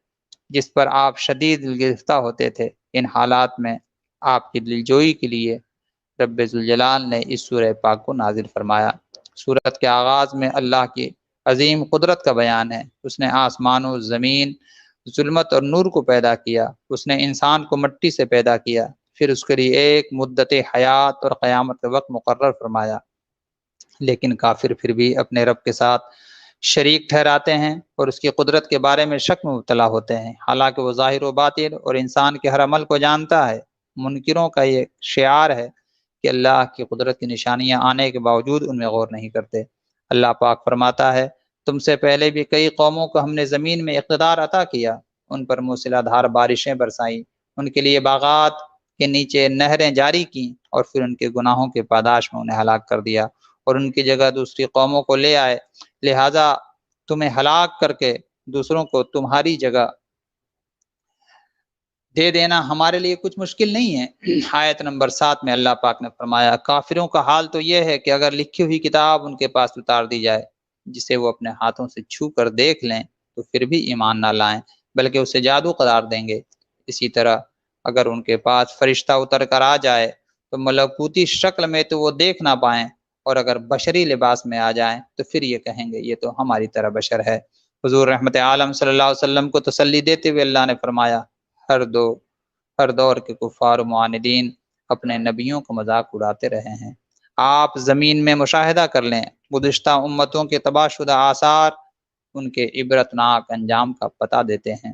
جس پر آپ شدید گرفتہ ہوتے تھے۔ ان حالات میں آپ کی دلجوئی کے لیے رب ذوالجلال نے اس سورہ پاک کو نازل فرمایا۔ سورت کے آغاز میں اللہ کی عظیم قدرت کا بیان ہے۔ اس نے آسمان و زمین، ظلمت اور نور کو پیدا کیا، اس نے انسان کو مٹی سے پیدا کیا، پھر اس کے لیے ایک مدت حیات اور قیامت کا وقت مقرر فرمایا، لیکن کافر پھر بھی اپنے رب کے ساتھ شریک ٹھہراتے ہیں اور اس کی قدرت کے بارے میں شک میں مبتلا ہوتے ہیں، حالانکہ وہ ظاہر و باطن اور انسان کے ہر عمل کو جانتا ہے۔ منکروں کا یہ شعار ہے کہ اللہ کی قدرت کی نشانیاں آنے کے باوجود ان میں غور نہیں کرتے۔ اللہ پاک فرماتا ہے، تم سے پہلے بھی کئی قوموں کو ہم نے زمین میں اقتدار عطا کیا، ان پر موسلا دھار بارشیں برسائیں، ان کے لیے باغات کے نیچے نہریں جاری کیں، اور پھر ان کے گناہوں کے پاداش میں انہیں ہلاک کر دیا اور ان کی جگہ دوسری قوموں کو لے آئے، لہٰذا تمہیں ہلاک کر کے دوسروں کو تمہاری جگہ دے دینا ہمارے لیے کچھ مشکل نہیں ہے۔ آیت نمبر 7 میں اللہ پاک نے فرمایا، کافروں کا حال تو یہ ہے کہ اگر لکھی ہوئی کتاب ان کے پاس اتار دی جائے جسے وہ اپنے ہاتھوں سے چھو کر دیکھ لیں تو پھر بھی ایمان نہ لائیں بلکہ اسے جادو قرار دیں گے۔ اسی طرح اگر ان کے پاس فرشتہ اتر کر آ جائے تو ملکوتی شکل میں تو وہ دیکھ نہ پائیں، اور اگر بشری لباس میں آ جائیں تو پھر یہ کہیں گے یہ تو ہماری طرح بشر ہے۔ حضور رحمت عالم صلی اللہ علیہ وسلم کو تسلی دیتے ہوئے اللہ نے فرمایا، ہر دور کے کفار و معاندین اپنے نبیوں کو مذاق اڑاتے رہے ہیں۔ آپ زمین میں مشاہدہ کر لیں، گزشتہ امتوں کے تباہ شدہ آثار ان کے عبرتناک انجام کا پتہ دیتے ہیں۔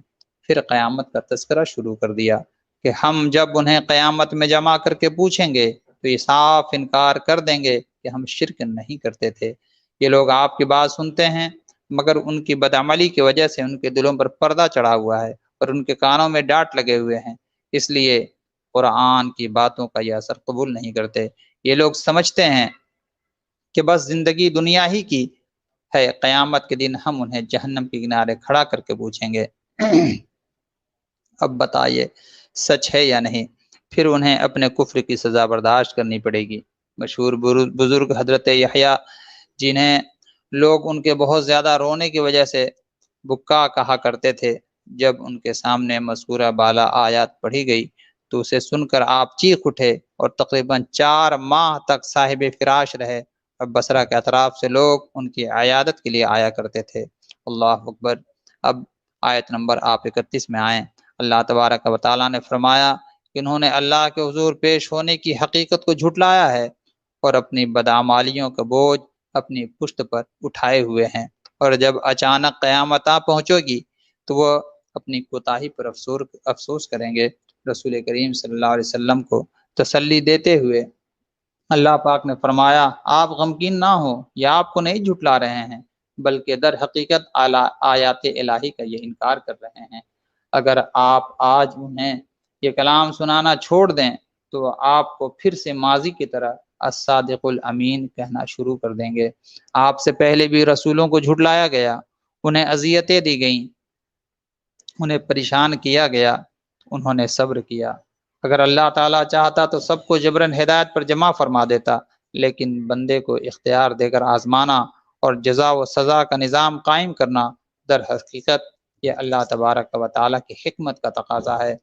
پھر قیامت کا تذکرہ شروع کر دیا کہ ہم جب انہیں قیامت میں جمع کر کے پوچھیں گے تو یہ صاف انکار کر دیں گے کہ ہم شرک نہیں کرتے تھے۔ یہ لوگ آپ کی بات سنتے ہیں مگر ان کی بدعملی کی وجہ سے ان کے دلوں پر پردہ چڑھا ہوا ہے اور ان کے کانوں میں ڈانٹ لگے ہوئے ہیں، اس لیے قرآن کی باتوں کا یہ اثر قبول نہیں کرتے۔ یہ لوگ سمجھتے ہیں کہ بس زندگی دنیا ہی کی ہے، قیامت کے دن ہم انہیں جہنم کے کنارے کھڑا کر کے پوچھیں گے اب بتائیے سچ ہے یا نہیں؟ پھر انہیں اپنے کفر کی سزا برداشت کرنی پڑے گی۔ مشہور بزرگ حضرت یحییٰ جنہیں لوگ ان کے بہت زیادہ رونے کی وجہ سے بکا کہا کرتے تھے، جب ان کے سامنے مذکورہ بالا آیات پڑھی گئی تو اسے سن کر آپ چیخ اٹھے اور تقریباً 4 ماہ تک صاحب فراش رہے۔ اب بصرہ کے اطراف سے لوگ ان کی عیادت کے لیے آیا کرتے تھے۔ اللہ اکبر۔ اب آیت نمبر آپ 31 میں آئیں۔ اللہ تبارک و تعالیٰ نے فرمایا کہ انہوں نے اللہ کے حضور پیش ہونے کی حقیقت کو جھٹلایا ہے اور اپنی بدعمالیوں کا بوجھ اپنی پشت پر اٹھائے ہوئے ہیں، اور جب اچانک قیامت آ پہنچے گی تو وہ اپنی کوتاہی پر افسوس کریں گے۔ رسول کریم صلی اللہ علیہ وسلم کو تسلی دیتے ہوئے اللہ پاک نے فرمایا آپ غمگین نہ ہو، یہ آپ کو نہیں جھٹلا رہے ہیں بلکہ در حقیقت آیات الہی کا یہ انکار کر رہے ہیں۔ اگر آپ آج انہیں یہ کلام سنانا چھوڑ دیں تو آپ کو پھر سے ماضی کی طرح الصادق الامین کہنا شروع کر دیں گے۔ آپ سے پہلے بھی رسولوں کو جھٹلایا گیا، انہیں اذیتیں دی گئیں، انہیں پریشان کیا گیا، انہوں نے صبر کیا۔ اگر اللہ تعالیٰ چاہتا تو سب کو جبراً ہدایت پر جمع فرما دیتا، لیکن بندے کو اختیار دے کر آزمانا اور جزا و سزا کا نظام قائم کرنا در حقیقت یہ اللہ تبارک و تعالیٰ کی حکمت کا تقاضا ہے۔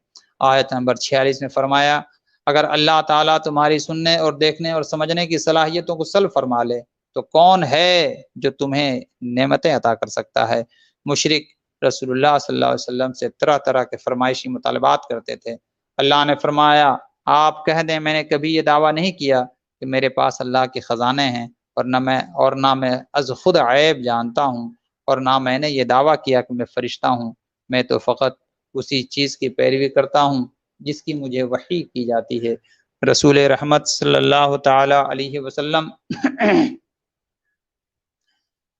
آیت نمبر 46 میں فرمایا اگر اللہ تعالیٰ تمہاری سننے اور دیکھنے اور سمجھنے کی صلاحیتوں کو سلب فرما لے تو کون ہے جو تمہیں نعمتیں عطا کر سکتا ہے؟ مشرک رسول اللہ صلی اللہ علیہ وسلم سے طرح طرح کے فرمائشی مطالبات کرتے تھے۔ اللہ نے فرمایا آپ کہہ دیں میں نے کبھی یہ دعویٰ نہیں کیا کہ میرے پاس اللہ کے خزانے ہیں، اور نہ میں از خود عیب جانتا ہوں، اور نہ میں نے یہ دعویٰ کیا کہ میں فرشتہ ہوں، میں تو فقط اسی چیز کی پیروی کرتا ہوں جس کی مجھے وحی کی جاتی ہے۔ رسول رحمت صلی اللہ تعالی علیہ وسلم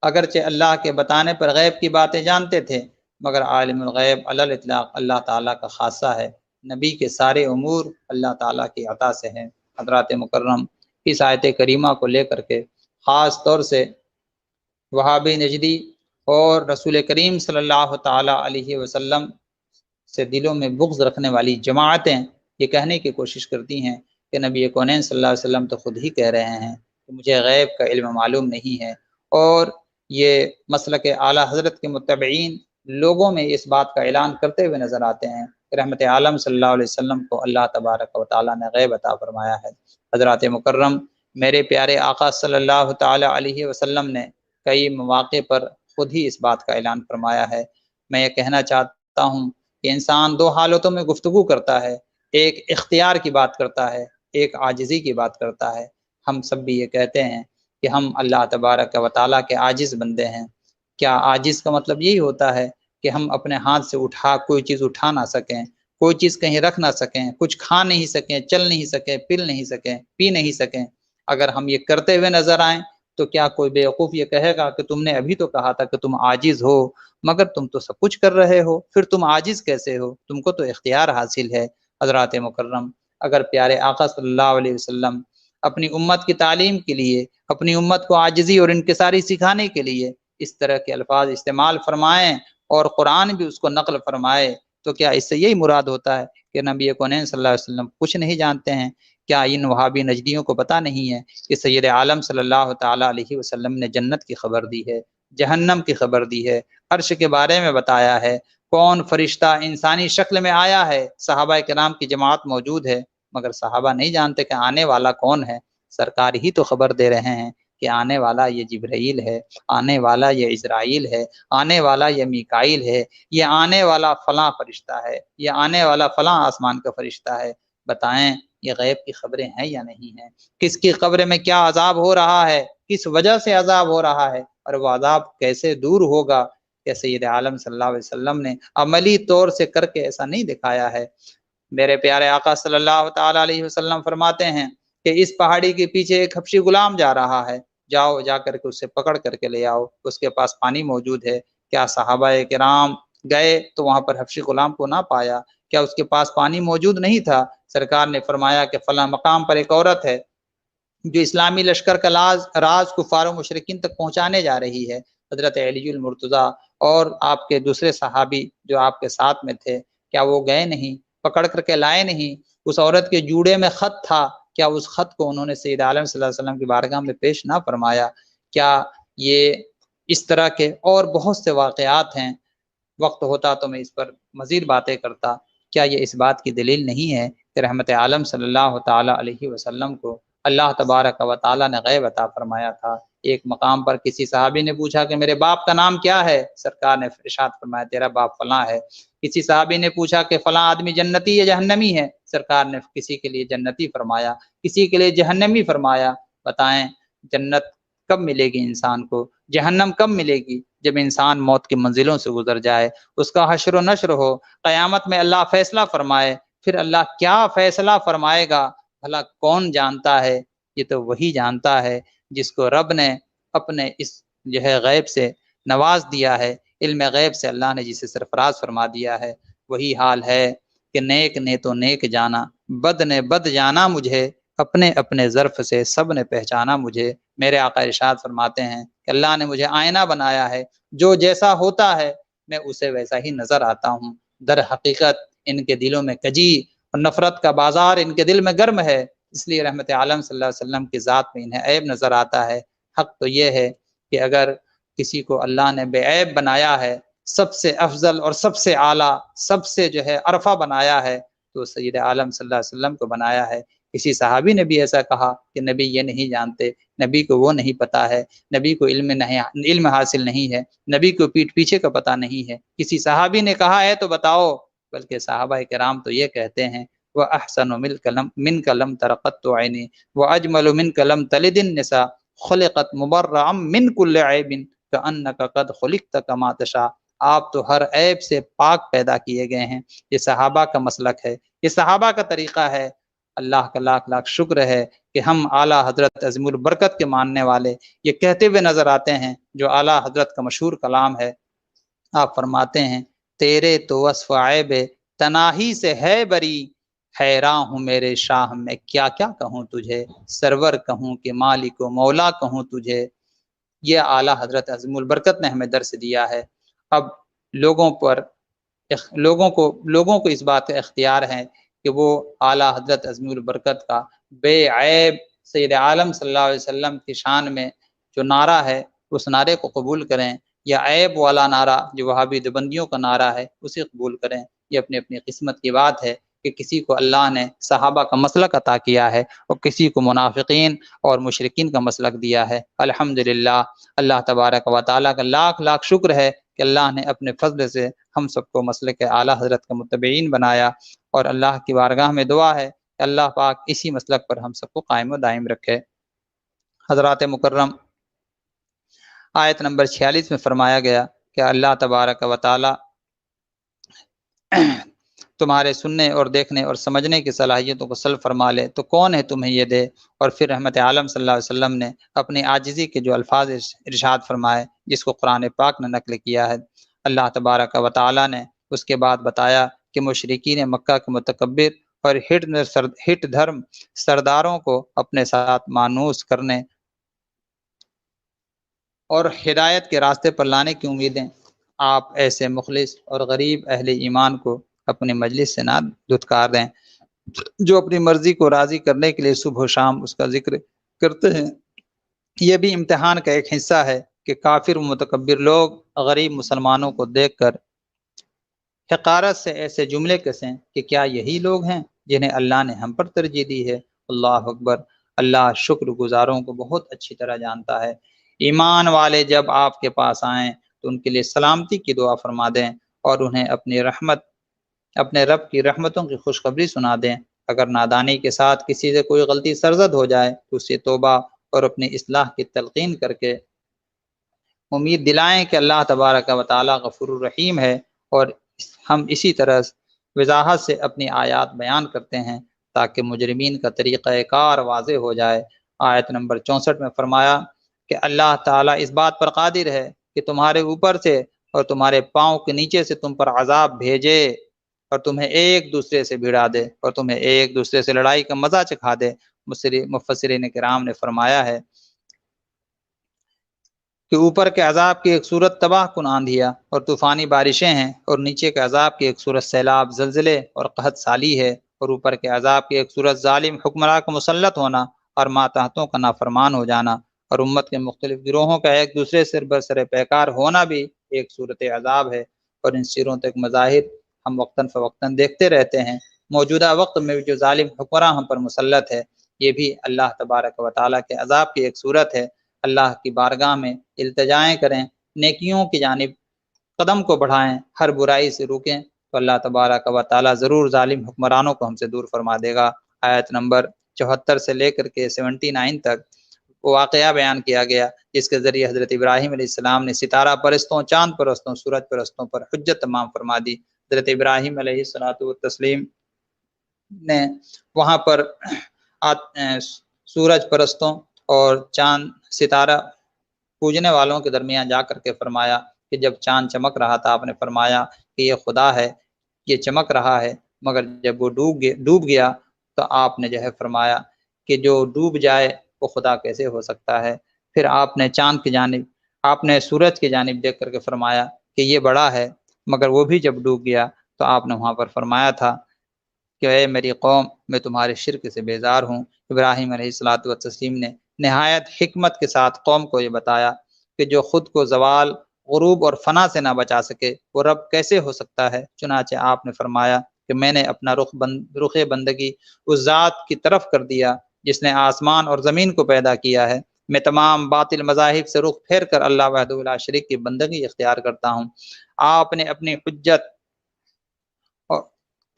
اگرچہ اللہ کے بتانے پر غیب کی باتیں جانتے تھے مگر عالم الغیب علی الاطلاق اللہ تعالیٰ کا خاصہ ہے۔ نبی کے سارے امور اللہ تعالیٰ کی عطا سے ہیں۔ حضرات مکرم اس آیت کریمہ کو لے کر کے خاص طور سے وہابی نجدی اور رسول کریم صلی اللہ تعالی علیہ وسلم سے دلوں میں بغض رکھنے والی جماعتیں یہ کہنے کی کوشش کرتی ہیں کہ نبی کونین صلی اللہ علیہ وسلم تو خود ہی کہہ رہے ہیں کہ مجھے غیب کا علم معلوم نہیں ہے، اور یہ مسلک اعلیٰ حضرت کے متبعین لوگوں میں اس بات کا اعلان کرتے ہوئے نظر آتے ہیں کہ رحمت عالم صلی اللہ علیہ وسلم کو اللہ تبارک و تعالیٰ نے غیب عطا فرمایا ہے۔ حضرات مکرم میرے پیارے آقا صلی اللہ تعالی علیہ وسلم نے کئی مواقع پر خود ہی اس بات کا اعلان فرمایا ہے۔ میں یہ کہنا چاہتا ہوں کہ انسان 2 حالتوں میں گفتگو کرتا ہے، ایک اختیار کی بات کرتا ہے، ایک عاجزی کی بات کرتا ہے۔ ہم سب بھی یہ کہتے ہیں کہ ہم اللہ تبارک و تعالیٰ کے عاجز بندے ہیں۔ کیا عاجز کا مطلب یہی ہوتا ہے کہ ہم اپنے ہاتھ سے کوئی چیز اٹھا نہ سکیں، کوئی چیز کہیں رکھ نہ سکیں، کچھ کھا نہیں سکیں، چل نہیں سکیں، پی نہیں سکیں؟ اگر ہم یہ کرتے ہوئے نظر آئیں تو کیا کوئی بیوقوف یہ کہے گا کہ تم نے ابھی تو کہا تھا کہ تم عاجز ہو مگر تم تو سب کچھ کر رہے ہو، پھر تم عاجز کیسے ہو؟ تم کو تو اختیار حاصل ہے۔ حضرات مکرم اگر پیارے آقا صلی اللہ علیہ وسلم اپنی امت کی تعلیم کے لیے، اپنی امت کو عاجزی اور انکساری سکھانے کے لیے اس طرح کے الفاظ استعمال فرمائیں اور قرآن بھی اس کو نقل فرمائے تو کیا اس سے یہی مراد ہوتا ہے کہ نبی کونین صلی اللہ علیہ وسلم کچھ نہیں جانتے ہیں؟ کیا ان وہابی نجدیوں کو پتہ نہیں ہے کہ سید عالم صلی اللہ تعالی علیہ وسلم نے جنت کی خبر دی ہے، جہنم کی خبر دی ہے، عرش کے بارے میں بتایا ہے، کون فرشتہ انسانی شکل میں آیا ہے؟ صحابہ کرام کی جماعت موجود ہے مگر صحابہ نہیں جانتے کہ آنے والا کون ہے۔ سرکار ہی تو خبر دے رہے ہیں کہ آنے والا یہ جبرائیل ہے، آنے والا یہ عزرائیل ہے، آنے والا یہ میکائیل ہے، یہ آنے والا فلاں فرشتہ ہے، یہ آنے والا فلاں آسمان کا فرشتہ ہے۔ بتائیں یہ غیب کی خبریں ہیں یا نہیں ہیں؟ کس کی قبر میں کیا عذاب ہو رہا ہے، کس وجہ سے عذاب ہو رہا ہے، اور وہ عذاب کیسے دور ہوگا؟ کہ سید عالم صلی اللہ علیہ وسلم نے عملی طور سے کر کے ایسا نہیں دکھایا ہے۔ میرے پیارے آقا صلی اللہ تعالی علیہ وسلم فرماتے ہیں کہ اس پہاڑی کے پیچھے ایک حبشی غلام جا رہا ہے، جاؤ جا کر کے اسے پکڑ کر کے لے آؤ، اس کے پاس پانی موجود ہے۔ کیا صحابہ کرام گئے تو وہاں پر حبشی غلام کو نہ پایا؟ کیا اس کے پاس پانی موجود نہیں تھا؟ سرکار نے فرمایا کہ فلاں مقام پر ایک عورت ہے جو اسلامی لشکر کا راز کفار و مشرکین تک پہنچانے جا رہی ہے۔ حضرت علی المرتضیٰ اور آپ کے دوسرے صحابی جو آپ کے ساتھ میں تھے، کیا وہ گئے نہیں؟ پکڑ کر کے لائے نہیں؟ اس عورت کے جوڑے میں خط تھا، کیا اس خط کو انہوں نے سید عالم صلی اللہ علیہ وسلم کی بارگاہ میں پیش نہ فرمایا؟ کیا یہ اس طرح کے اور بہت سے واقعات ہیں، وقت ہوتا تو میں اس پر مزید باتیں کرتا۔ کیا یہ اس بات کی دلیل نہیں ہے کہ رحمت عالم صلی اللہ تعالیٰ علیہ وسلم کو اللہ تبارک و تعالیٰ نے غیب عطا فرمایا تھا؟ ایک مقام پر کسی صحابی نے پوچھا کہ میرے باپ کا نام کیا ہے؟ سرکار نے ارشاد فرمایا تیرا باپ فلاں ہے۔ کسی صحابی نے پوچھا کہ فلاں آدمی جنتی یا جہنمی ہے؟ سرکار نے کسی کے لیے جنتی فرمایا، کسی کے لیے جہنمی فرمایا۔ بتائیں جنت کب ملے گی انسان کو؟ جہنم کب ملے گی؟ جب انسان موت کی منزلوں سے گزر جائے، اس کا حشر و نشر ہو، قیامت میں اللہ فیصلہ فرمائے۔ پھر اللہ کیا فیصلہ فرمائے گا بھلا کون جانتا ہے؟ یہ تو وہی جانتا ہے جس کو رب نے اپنے اس غیب سے نواز دیا ہے، علم غیب سے اللہ نے جسے سرفراز فرما دیا ہے۔ وہی حال ہے کہ نیک نے تو نیک جانا، بد نے بد جانا مجھے، اپنے اپنے ظرف سے سب نے پہچانا مجھے۔ میرے آقا ارشاد فرماتے ہیں کہ اللہ نے مجھے آئینہ بنایا ہے، جو جیسا ہوتا ہے میں اسے ویسا ہی نظر آتا ہوں۔ در حقیقت ان کے دلوں میں کجی اور نفرت کا بازار ان کے دل میں گرم ہے، اس لیے رحمت عالم صلی اللہ علیہ وسلم کی ذات میں انہیں عیب نظر آتا ہے۔ حق تو یہ ہے کہ اگر کسی کو اللہ نے بے عیب بنایا ہے، سب سے افضل اور سب سے اعلیٰ، سب سے عرفہ بنایا ہے، تو سید عالم صلی اللہ علیہ وسلم کو بنایا ہے۔ کسی صحابی نے بھی ایسا کہا کہ نبی یہ نہیں جانتے، نبی کو وہ نہیں پتا ہے، نبی کو علم حاصل نہیں ہے، نبی کو پیٹھ پیچھے کا پتہ نہیں ہے۔ کسی صحابی نے کہا ہے تو بتاؤ، بلکہ صحابہ کرام تو یہ کہتے ہیں وَأَحْسَنُ مِنْكَ لَمْ تَرَ قَطُّ عَيْنِي وَأَجْمَلُ مِنْكَ لَمْ تَلِدِ النِّسَاءُ خُلِقَتْ مُبَرَّأً مِنْ كُلِّ عَيْبٍ كَأَنَّكَ قَدْ خُلِقْتَ كَمَا تَشَاءُ۔ آپ تو ہر عیب سے پاک پیدا کیے گئے ہیں۔ یہ صحابہ کا مسلک ہے، یہ صحابہ کا طریقہ ہے۔ اللہ کا لاکھ لاکھ شکر ہے کہ ہم اعلیٰ حضرت عظیم البرکت کے ماننے والے یہ کہتے ہوئے نظر آتے ہیں، جو اعلیٰ حضرت کا مشہور کلام ہے۔ آپ فرماتے ہیں تیرے تو وصف عیب تناہی سے ہے بری، حیراں ہوں میرے شاہ میں کیا کیا کہوں تجھے، سرور کہوں کہ مالک و مولا کہوں تجھے۔ یہ اعلیٰ حضرت عظیم البرکت نے ہمیں درس دیا ہے۔ اب لوگوں کو اس بات کا اختیار ہے کہ وہ اعلیٰ حضرت عظیم البرکت کا بے عیب سید عالم صلی اللہ علیہ وسلم کی شان میں جو نعرہ ہے اس نعرے کو قبول کریں، یا عیب والا نعرہ جو وہابی دیوبندیوں کا نعرہ ہے اسے قبول کریں۔ یہ اپنی اپنی قسمت کی بات ہے کہ کسی کو اللہ نے صحابہ کا مسلک عطا کیا ہے اور کسی کو منافقین اور مشرکین کا مسلک دیا ہے۔ الحمدللہ، اللہ تبارک و تعالیٰ کا لاکھ لاکھ شکر ہے کہ اللہ نے اپنے فضل سے ہم سب کو مسلک اعلیٰ حضرت کا متبعین بنایا، اور اللہ کی بارگاہ میں دعا ہے کہ اللہ پاک اسی مسلک پر ہم سب کو قائم و دائم رکھے۔ حضرات مکرم، آیت نمبر 46 میں فرمایا گیا کہ اللہ تبارک و تعالی تمہارے سننے اور دیکھنے اور سمجھنے کی صلاحیتوں کو سلب فرما لے تو کون ہے تمہیں یہ دے۔ اور پھر رحمت عالم صلی اللہ علیہ وسلم نے اپنی عاجزی کے جو الفاظ ارشاد فرمائے جس کو قرآن پاک نے نقل کیا ہے، اللہ تبارک و تعالی نے اس کے بعد بتایا کہ مشرکین مکہ کے متکبر اور ہٹ دھرم سرداروں کو اپنے ساتھ مانوس کرنے اور ہدایت کے راستے پر لانے کی امیدیں آپ ایسے مخلص اور غریب اہل ایمان کو اپنی مجلس سے نہ دھتکار دیں جو اپنی مرضی کو راضی کرنے کے لیے صبح و شام اس کا ذکر کرتے ہیں۔ یہ بھی امتحان کا ایک حصہ ہے کہ کافر و متکبر لوگ غریب مسلمانوں کو دیکھ کر حقارت سے ایسے جملے کسیں کہ کیا یہی لوگ ہیں جنہیں اللہ نے ہم پر ترجیح دی ہے۔ اللہ اکبر، اللہ شکر گزاروں کو بہت اچھی طرح جانتا ہے۔ ایمان والے جب آپ کے پاس آئیں تو ان کے لیے سلامتی کی دعا فرما دیں اور انہیں اپنے رب کی رحمتوں کی خوشخبری سنا دیں۔ اگر نادانی کے ساتھ کسی سے کوئی غلطی سرزد ہو جائے تو اسے توبہ اور اپنی اصلاح کی تلقین کر کے امید دلائیں کہ اللہ تبارک و تعالی غفور الرحیم ہے، اور ہم اسی طرح وضاحت سے اپنی آیات بیان کرتے ہیں تاکہ مجرمین کا طریقہ کار واضح ہو جائے۔ آیت نمبر 64 میں فرمایا کہ اللہ تعالیٰ اس بات پر قادر ہے کہ تمہارے اوپر سے اور تمہارے پاؤں کے نیچے سے تم پر عذاب بھیجے اور تمہیں ایک دوسرے سے بھڑا دے اور تمہیں ایک دوسرے سے لڑائی کا مزہ چکھا دے۔ مفسرین کرام نے فرمایا ہے کہ اوپر کے عذاب کی ایک صورت تباہ کن آندھیاں اور طوفانی بارشیں ہیں، اور نیچے کے عذاب کی ایک صورت سیلاب، زلزلے اور قحط سالی ہے، اور اوپر کے عذاب کی ایک صورت ظالم حکمراں کا مسلط ہونا اور ماتحتوں کا نافرمان ہو جانا، اور امت کے مختلف گروہوں کا ایک دوسرے سے برسر پیکار ہونا بھی ایک صورت عذاب ہے۔ اور ان سیروں تک مظاہر ہم وقتاً فوقتاً دیکھتے رہتے ہیں۔ موجودہ وقت میں جو ظالم حکمراں ہم پر مسلط ہے، یہ بھی اللہ تبارک و تعالیٰ کے عذاب کی ایک صورت ہے۔ اللہ کی بارگاہ میں التجائیں کریں، نیکیوں کی جانب قدم کو بڑھائیں، ہر برائی سے روکیں، تو اللہ تبارک و تعالیٰ ضرور ظالم حکمرانوں کو ہم سے دور فرما دے گا۔ آیت نمبر 74 سے لے کر کے 79 تک وہ واقعہ بیان کیا گیا جس کے ذریعے حضرت ابراہیم علیہ السلام نے ستارہ پرستوں، چاند پرستوں، سورج پرستوں پر حجت تمام فرما دی۔ حضرت ابراہیم علیہ السلام نے وہاں پر سورج پرستوں اور چاند ستارہ پوجنے والوں کے درمیان جا کر کے فرمایا کہ جب چاند چمک رہا تھا آپ نے فرمایا کہ یہ خدا ہے، یہ چمک رہا ہے، مگر جب وہ ڈوب گیا تو آپ نے جو ہے فرمایا کہ جو ڈوب جائے وہ خدا کیسے ہو سکتا ہے۔ پھر آپ نے چاند کی جانب، آپ نے سورج کی جانب دیکھ کر کے فرمایا کہ یہ بڑا ہے، مگر وہ بھی جب ڈوب گیا تو آپ نے وہاں پر فرمایا تھا کہ اے میری قوم، میں تمہارے شرک سے بیزار ہوں۔ ابراہیم علیہ السلام نے نہایت حکمت کے ساتھ قوم کو یہ بتایا کہ جو خود کو زوال، غروب اور فنا سے نہ بچا سکے وہ رب کیسے ہو سکتا ہے۔ چنانچہ آپ نے فرمایا کہ میں نے اپنا رخ بندگی اس ذات کی طرف کر دیا جس نے آسمان اور زمین کو پیدا کیا ہے۔ میں تمام باطل مذاہب سے رخ پھیر کر اللہ وحدہ لا شریک کی بندگی اختیار کرتا ہوں۔ آپ نے اپنی حجت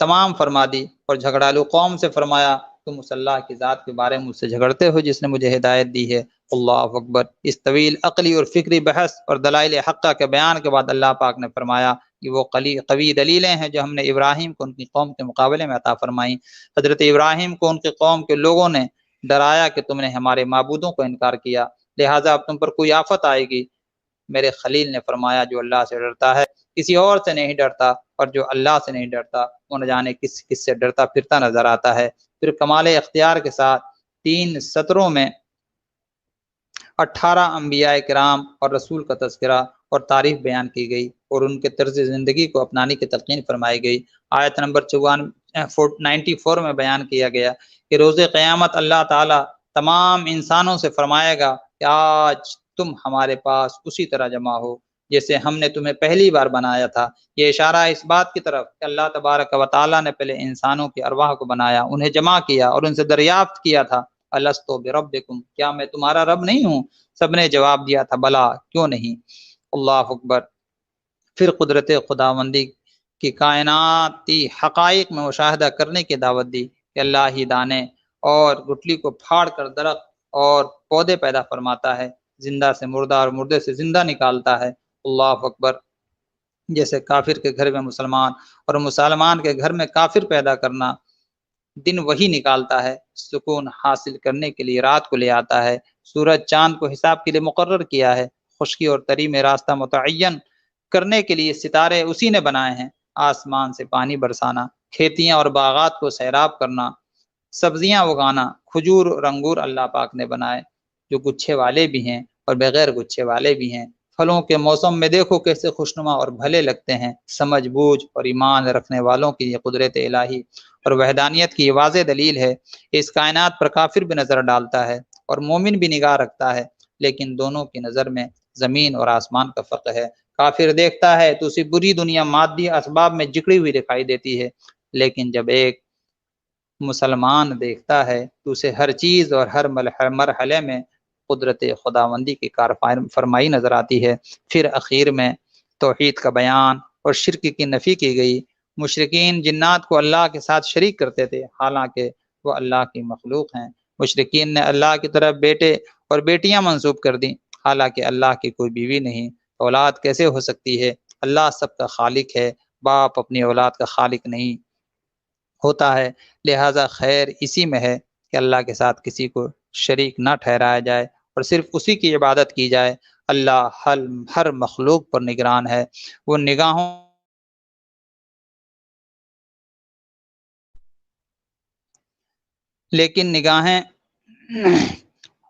تمام فرما دی اور جھگڑالو قوم سے فرمایا تم اس اللہ کی ذات کے بارے میں مجھ سے جھگڑتے ہو جس نے مجھے ہدایت دی ہے۔ اللہ اکبر۔ اس طویل عقلی اور فکری بحث اور دلائل حقہ کے بیان کے بعد اللہ پاک نے فرمایا کہ وہ قوی دلیلیں ہیں جو ہم نے ابراہیم کو ان کی قوم کے مقابلے میں عطا فرمائیں۔ حضرت ابراہیم کو ان کی قوم کے لوگوں نے ڈرایا کہ تم نے ہمارے معبودوں کو انکار کیا، لہٰذا اب تم پر کوئی آفت آئے گی۔ میرے خلیل نے فرمایا جو اللہ سے ڈرتا ہے کسی اور سے نہیں ڈرتا، اور جو اللہ سے نہیں ڈرتا وہ نہ جانے کس سے ڈرتا پھرتا نظر آتا ہے۔ پھر کمال اختیار کے ساتھ 3 سطروں میں 18 انبیاء کرام اور رسول کا تذکرہ اور تعریف بیان کی گئی اور ان کے طرز زندگی کو اپنانے کی تلقین فرمائی گئی۔ آیت نمبر 94 میں بیان کیا گیا کہ روز قیامت اللہ تعالیٰ تمام انسانوں سے فرمائے گا کہ آج تم ہمارے پاس اسی طرح جمع ہو جیسے ہم نے تمہیں پہلی بار بنایا تھا۔ یہ اشارہ ہے اس بات کی طرف کہ اللہ تبارک و تعالیٰ نے پہلے انسانوں کی ارواح کو بنایا، انہیں جمع کیا اور ان سے دریافت کیا تھا الست بربکم، کیا میں تمہارا رب نہیں ہوں؟ سب نے جواب دیا تھا بلا، کیوں نہیں۔ اللہ اکبر۔ پھر قدرت خداوندی کی کائناتی حقائق میں مشاہدہ کرنے کی دعوت دی کہ اللہ ہی دانے اور گٹلی کو پھاڑ کر درخت اور پودے پیدا فرماتا ہے، زندہ سے مردہ اور مردے سے زندہ نکالتا ہے۔ اللہ اکبر۔ جیسے کافر کے گھر میں مسلمان اور مسلمان کے گھر میں کافر پیدا کرنا، دن وہی نکالتا ہے، سکون حاصل کرنے کے لیے رات کو لے آتا ہے، سورج چاند کو حساب کے لیے مقرر کیا ہے، خشکی اور تری میں راستہ متعین کرنے کے لیے ستارے اسی نے بنائے ہیں، آسمان سے پانی برسانا، کھیتیاں اور باغات کو سیراب کرنا، سبزیاں اگانا، کھجور اور انگور اللہ پاک نے بنائے جو گچھے والے بھی ہیں اور بغیر گچھے والے بھی ہیں۔ پھلوں کے موسم میں دیکھو کیسے خوشنما اور بھلے لگتے ہیں۔ سمجھ بوجھ اور ایمان رکھنے والوں کی یہ قدرت الہی اور وحدانیت کی یہ واضح دلیل ہے۔ اس کائنات پر کافر بھی نظر ڈالتا ہے اور مومن بھی نگاہ رکھتا ہے، لیکن دونوں کی نظر میں زمین اور آسمان کا فرق ہے۔ کافر دیکھتا ہے تو اسے بری دنیا مادی اسباب میں جکڑی ہوئی دکھائی دیتی ہے، لیکن جب ایک مسلمان دیکھتا ہے تو اسے ہر چیز اور ہر مرحلے میں قدرت خداوندی کی کار فرمائی نظر آتی ہے۔ پھر اخیر میں توحید کا بیان اور شرک کی نفی کی گئی۔ مشرکین جنات کو اللہ کے ساتھ شریک کرتے تھے، حالانکہ وہ اللہ کی مخلوق ہیں۔ مشرکین نے اللہ کی طرف بیٹے اور بیٹیاں منسوب کر دیں، حالانکہ اللہ کی کوئی بیوی نہیں، اولاد کیسے ہو سکتی ہے؟ اللہ سب کا خالق ہے، باپ اپنی اولاد کا خالق نہیں۔ ہوتا ہے، لہٰذا خیر اسی میں ہے کہ اللہ کے ساتھ کسی کو شریک نہ ٹھہرایا جائے اور صرف اسی کی عبادت کی جائے۔ اللہ ہر مخلوق پر نگران ہے، وہ نگاہوں لیکن نگاہیں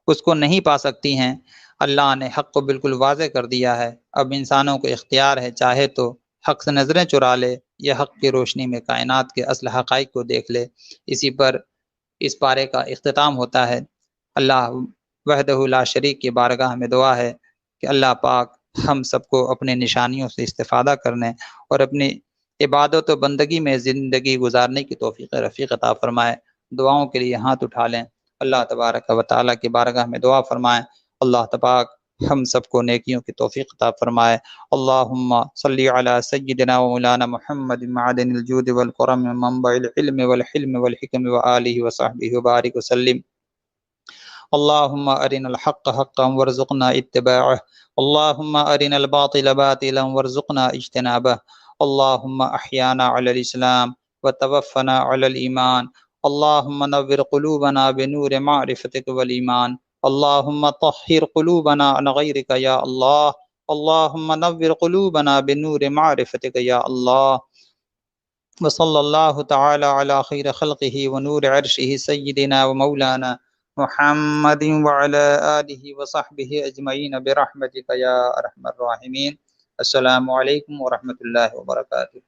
اس کو نہیں پا سکتی ہیں۔ اللہ نے حق کو بالکل واضح کر دیا ہے، اب انسانوں کو اختیار ہے، چاہے تو حق سے نظریں چرا لے یا حق کی روشنی میں کائنات کے اصل حقائق کو دیکھ لے۔ اسی پر اس پارے کا اختتام ہوتا ہے۔ اللہ وحدہ لا شریک کی بارگاہ میں دعا ہے کہ اللہ پاک ہم سب کو اپنے نشانیوں سے استفادہ کرنے اور اپنی عبادت و بندگی میں زندگی گزارنے کی توفیق رفیق عطا فرمائے۔ دعاؤں کے لیے ہاتھ اٹھا لیں، اللہ تبارک و تعالیٰ کی بارگاہ میں دعا فرمائیں، اللہ تبارک ہم سب کو نیکیوں کی توفیق عطا فرمائے۔ اللہم صلی علی سیدنا و مولانا محمد معدن الجود والکرم منبع العلم والحلم والحکم وآلہ وصحبہ وبارک وسلم۔ اللہم ارنا الحق حقا وارزقنا اتباعہ، اللہم ارنا الباطل باطلا وارزقنا اجتنابہ، اللہم احیانا علی الاسلام وتوفنا علی الایمان، اللہم نور قلوبنا بنور معرفتک والایمان، اللہم طہر قلوبنا عن غیرک یا اللہ، اللہم نور قلوبنا بنور معرفتک یا اللہ۔ وصلی اللہ تعالی علی خیر خلقہ ونور عرشہ سیدنا و مولانا محمد وعلی آلہ وصحبہ اجمعین برحمتک یا ارحم الراحمین۔ السلام علیکم ورحمۃ اللہ وبرکاتہ۔